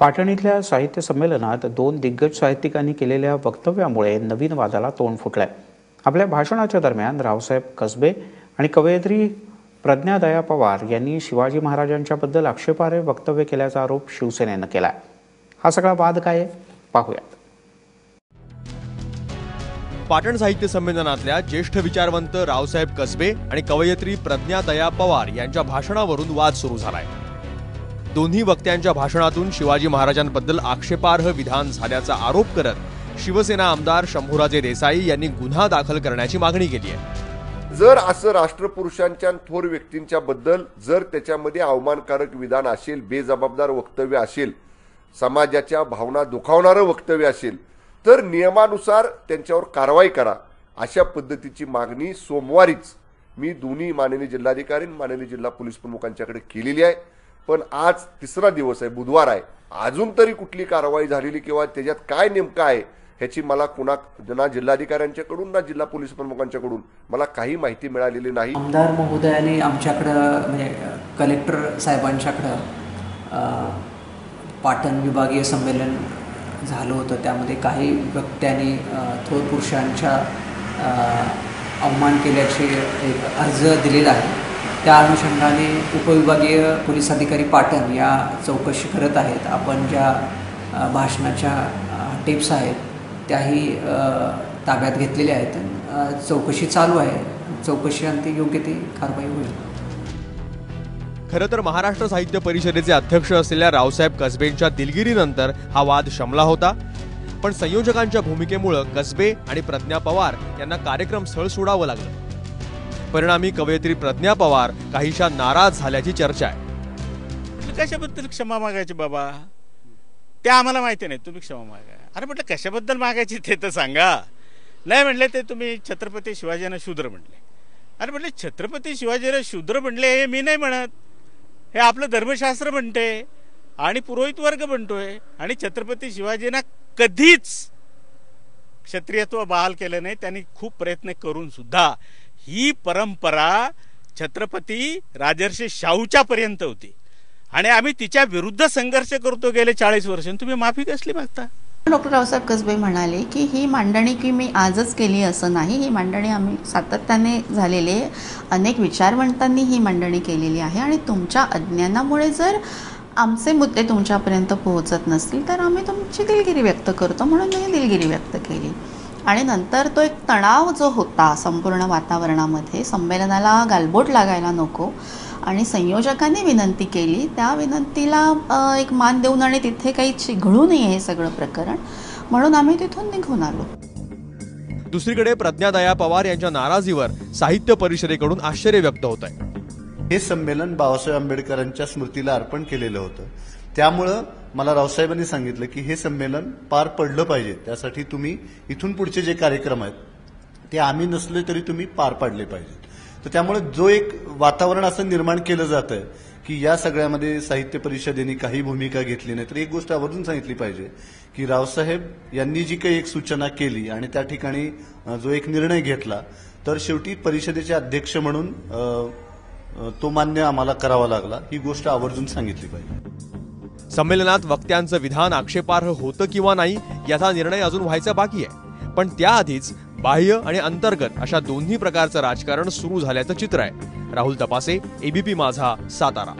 पाटण इथल्या साहित्य संमेलनात दोन दिग्गज साहित्यिकांनी केलेल्या वक्तव्यामुळे नवीन वादाला तोंड फुटलंय। आपल्या भाषणाच्या दरम्यान रावसाहेब कसबे आणि कवयित्री प्रज्ञादया पवार यांनी शिवाजी महाराजांच्याबद्दल आक्षेपार्ह वक्तव्य केल्याचा आरोप शिवसेनेनं केलाय। हा सगळा वाद काय आहे पाहूयात। पाटण साहित्य संमेलनातल्या ज्येष्ठ विचारवंत रावसाहेब कसबे आणि कवयित्री प्रज्ञादया पवार यांच्या भाषणावरून वाद सुरू झालाय। दोन्ही वक्त्यांच्या भाषणातून शिवाजी महाराजांबद्दल आक्षेपार्ह विधान झाल्याचा आरोप करत शिवसेना आमदार शंभूराजे देसाई यांनी गुन्हा दाखल करण्याची मागणी केली आहे। जर असं राष्ट्रपुरुषांच्या थोर व्यक्तींच्या बद्दल जर त्याच्यामध्ये अवमानकारक विधान असेल, बेजबाबदार वक्तव्य असेल, समाजाच्या भावना दुखावणारं वक्तव्य असेल तर नियमानुसार त्यांच्यावर कारवाई करा, अशा पद्धतीची मागणी सोमवारीच मी दोन्ही माननीय जिल्हाधिकारी आणि माननीय जिल्हा पोलीस प्रमुखांच्याकडे केलेली आहे। पण आज तिसरा दिवस आहे, बुधवार आहे, अजून तरी कुठली कारवाई झालेली किंवा त्याच्यात काय नेमकं आहे ह्याची मला ना जिल्हाधिकाऱ्यांच्याकडून ना जिल्हा पोलीस प्रमुखांच्याकडून मला काही माहिती मिळालेली नाही। आमदार महोदयाने आमच्याकडं म्हणजे कलेक्टर साहेबांच्याकडं पाटण विभागीय संमेलन झालं होतं, त्यामध्ये काही वक्त्यांनी थोर पुरुषांच्या अवमान केल्याचे एक अर्ज दिलेला आहे। त्या अनुषंगाने उपविभागीय पोलीस अधिकारी पाटण या चौकशी करत आहेत। आपण ज्या भाषणाच्या टिप्स आहेत त्याही ताब्यात घेतलेल्या आहेत। चौकशी चालू आहे, चौकशी अंती योग्य ती कारवाई होईल। खरं तर महाराष्ट्र साहित्य परिषदेचे अध्यक्ष असलेल्या रावसाहेब कसबेंच्या दिलगिरीनंतर हा वाद शमला होता, पण संयोजकांच्या भूमिकेमुळे कसबे आणि प्रज्ञा पवार यांना कार्यक्रम स्थळ सोडावं लागलं। परिणामी कवयित्री प्रज्ञा पवार काहीशा नाराज झाल्याची चर्चा आहे। कशाबद्दल क्षमा मागायची बाबा, ते आम्हाला माहिती नाही, तुम्ही क्षमा मागा। अरे म्हटलं कशाबद्दल मागायची ते तर सांगा। नाही म्हणले ते तुम्ही छत्रपती शिवाजींना शूद्र म्हणले। अरे म्हटले छत्रपती शिवाजीला शूद्र म्हणले हे मी नाही म्हणत, हे आपलं धर्मशास्त्र म्हणते आणि पुरोहित वर्ग म्हणतोय। आणि छत्रपती शिवाजींना कधीच क्षत्रियत्व बहाल केलं नाही, त्यांनी खूप प्रयत्न करून सुद्धा ही परंपरा छत्रपती राजर्षी शाहूच्या पर्यंत होती आणि आम्ही तिच्या विरुद्ध संघर्ष करतो गेले 40 वर्ष। तुम्ही माफी कसली मागता? डॉक्टर रावसाहेब कसबे म्हणाले की ही मांडणी की मी आजच केली असं नाही, ही मांडणी आम्ही सातत्याने झालेले अनेक विचारवंतांनी ही मांडणी केलेली आहे आणि तुमच्या अज्ञानामुळे जर आमचे मुद्दे तुमच्यापर्यंत पोहोचत नसतील तर आम्ही तुमची दिलगिरी व्यक्त करतो, म्हणून मी दिलगिरी व्यक्त केली। आणि नंतर तो एक तणाव जो होता संपूर्ण वातावरणामध्ये, संमेलनाला गालबोट लागायला नको आणि संयोजकांनी विनंती केली, त्या विनंतीला एक मान देऊन आणि तिथे काही चिघळू नये हे सगळं प्रकरण, म्हणून आम्ही तिथून निघून आलो। दुसरीकडे प्रज्ञादया पवार यांच्या नाराजीवर साहित्य परिषदेकडून आश्चर्य व्यक्त होत आहे। हे संमेलन बाबासाहेब आंबेडकरांच्या स्मृतीला अर्पण केलेलं होतं, त्यामुळं मला रावसाहेबांनी सांगितलं की हे संमेलन पार पडलं पाहिजे, त्यासाठी तुम्ही इथून पुढचे जे कार्यक्रम आहेत ते आम्ही नसले तरी तुम्ही पार पाडले पाहिजेत। तर त्यामुळे जो एक वातावरण असं निर्माण केलं जातं की या सगळ्यामध्ये साहित्य परिषदेने काही भूमिका घेतली नाही, तर एक गोष्ट आवर्जून सांगितली पाहिजे की रावसाहेब यांनी जी काही एक सूचना केली आणि त्या ठिकाणी जो एक निर्णय घेतला, तर शेवटी परिषदेचे अध्यक्ष म्हणून तो मान्य आम्हाला करावा लागला, ही गोष्ट आवर्जून सांगितली पाहिजे। संमेलनात वक्त्यांचं विधान आक्षेपार्ह होतं किंवा नाही याचा निर्णय अजून व्हायचा बाकी आहे, पण त्याआधीच बाह्य आणि अंतर्गत अशा दोन्ही प्रकारचं राजकारण सुरू झाल्याचं चित्र आहे। राहुल तपासे, एबीपी माझा, सातारा।